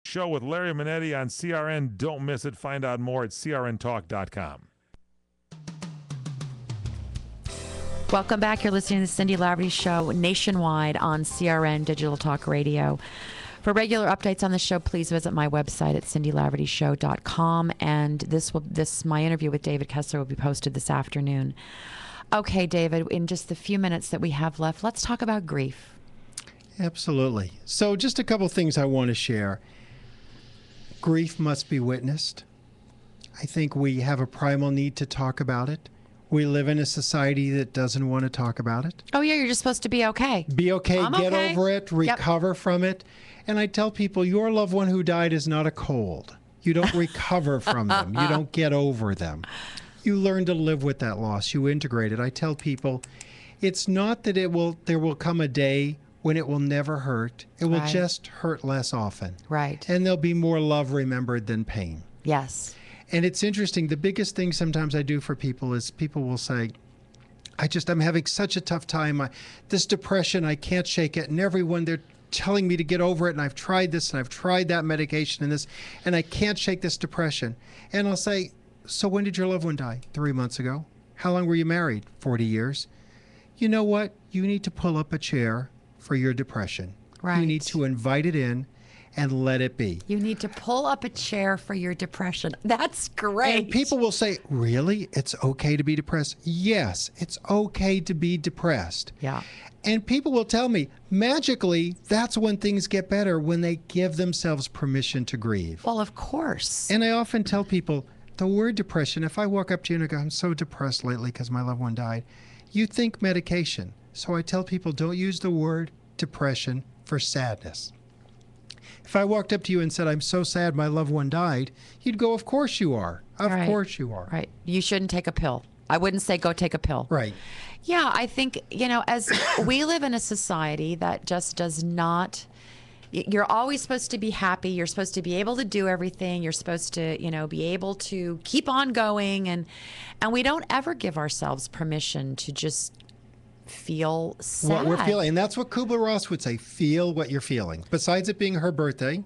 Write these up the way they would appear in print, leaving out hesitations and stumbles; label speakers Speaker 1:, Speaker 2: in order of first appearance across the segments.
Speaker 1: Show with Larry Minetti on CRN. Don't miss it. Find out more at crntalk.com.
Speaker 2: Welcome back. You're listening to the Cindy Laverty Show nationwide on CRN Digital Talk Radio. For regular updates on the show, please visit my website at cindylavertyshow.com. And my interview with David Kessler will be posted this afternoon. Okay, David, in just the few minutes that we have left, let's talk about grief.
Speaker 3: Absolutely. So just a couple things I want to share. Grief must be witnessed. I think we have a primal need to talk about it. We live in a society that doesn't want to talk about it.
Speaker 2: Oh, yeah, you're just supposed to be okay.
Speaker 3: Be okay,
Speaker 2: I'm
Speaker 3: get
Speaker 2: okay.
Speaker 3: over it, recover from it. And I tell people, your loved one who died is not a cold. You don't recover from them. You don't get over them. You learn to live with that loss. You integrate it. I tell people, it's not that there will come a day when it will never hurt. It will just hurt less often.
Speaker 2: Right.
Speaker 3: And there'll be more love remembered than pain.
Speaker 2: Yes.
Speaker 3: And it's interesting. The biggest thing sometimes I do for people is people will say, I'm having such a tough time. This depression, I can't shake it. And everyone, they're telling me to get over it. And I've tried this and I've tried that medication and this, and I can't shake this depression. And I'll say, so when did your loved one die? 3 months ago. How long were you married? 40 years. You know what? You need to pull up a chair for your depression.
Speaker 2: Right.
Speaker 3: You need to invite it in and let it be.
Speaker 2: You need to pull up a chair for your depression. That's great.
Speaker 3: And people will say, really? It's okay to be depressed? Yes, it's okay to be depressed.
Speaker 2: Yeah.
Speaker 3: And people will tell me, magically, that's when things get better, when they give themselves permission to grieve.
Speaker 2: Well, of course.
Speaker 3: And I often tell people, the word depression, if I walk up to you and I go, I'm so depressed lately because my loved one died, you think medication. So I tell people, don't use the word depression for sadness. If I walked up to you and said, I'm so sad my loved one died, you'd go, of course you are. Of course you are.
Speaker 2: Right. You shouldn't take a pill. I wouldn't say go take a pill.
Speaker 3: Right.
Speaker 2: Yeah, I think, as we live in a society that just does not, you're always supposed to be happy. You're supposed to be able to do everything. You're supposed to, be able to keep on going. And we don't ever give ourselves permission to just feel sad.
Speaker 3: What we're feeling. And that's what Kubler-Ross would say, feel what you're feeling. Besides it being her birthday,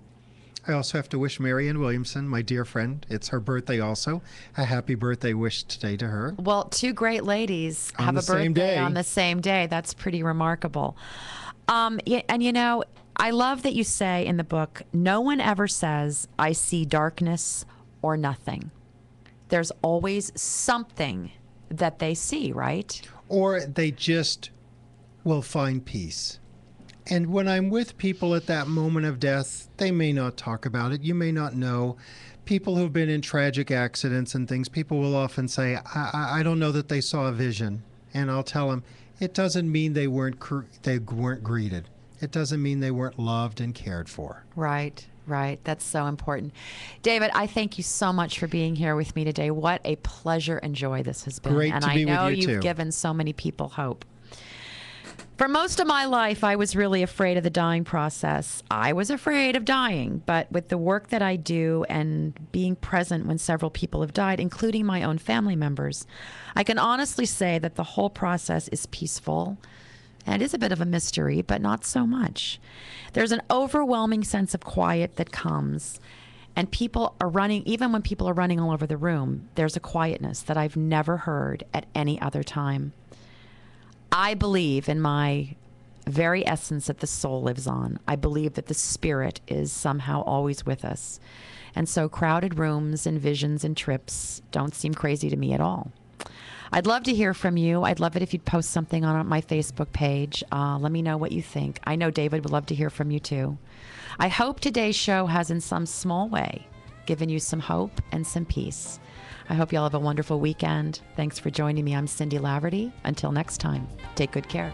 Speaker 3: I also have to wish Marianne Williamson, my dear friend, it's her birthday also, a happy birthday wish today to her.
Speaker 2: Well, two great ladies have a birthday on the same day. That's pretty remarkable. And I love that you say in the book, no one ever says, I see darkness or nothing. There's always something that they see, right?
Speaker 3: Or they just will find peace. And when I'm with people at that moment of death, they may not talk about it. You may not know. People who've been in tragic accidents and things, people will often say, I don't know that they saw a vision. And I'll tell them, it doesn't mean they weren't greeted. It doesn't mean they weren't loved and cared for.
Speaker 2: Right. Right. That's so important. David, I thank you so much for being here with me today. What a pleasure and joy this has been.
Speaker 3: Great to be with you, too.
Speaker 2: And I know you've given so many people hope. For most of my life, I was really afraid of the dying process. I was afraid of dying. But with the work that I do and being present when several people have died, including my own family members, I can honestly say that the whole process is peaceful. And it is a bit of a mystery, but not so much. There's an overwhelming sense of quiet that comes. And people are running, even when people are running all over the room, there's a quietness that I've never heard at any other time. I believe in my very essence that the soul lives on. I believe that the spirit is somehow always with us. And so crowded rooms and visions and trips don't seem crazy to me at all. I'd love to hear from you. I'd love it if you'd post something on my Facebook page. Let me know what you think. I know David would love to hear from you too. I hope today's show has in some small way given you some hope and some peace. I hope y'all have a wonderful weekend. Thanks for joining me. I'm Cindy Laverty. Until next time, take good care.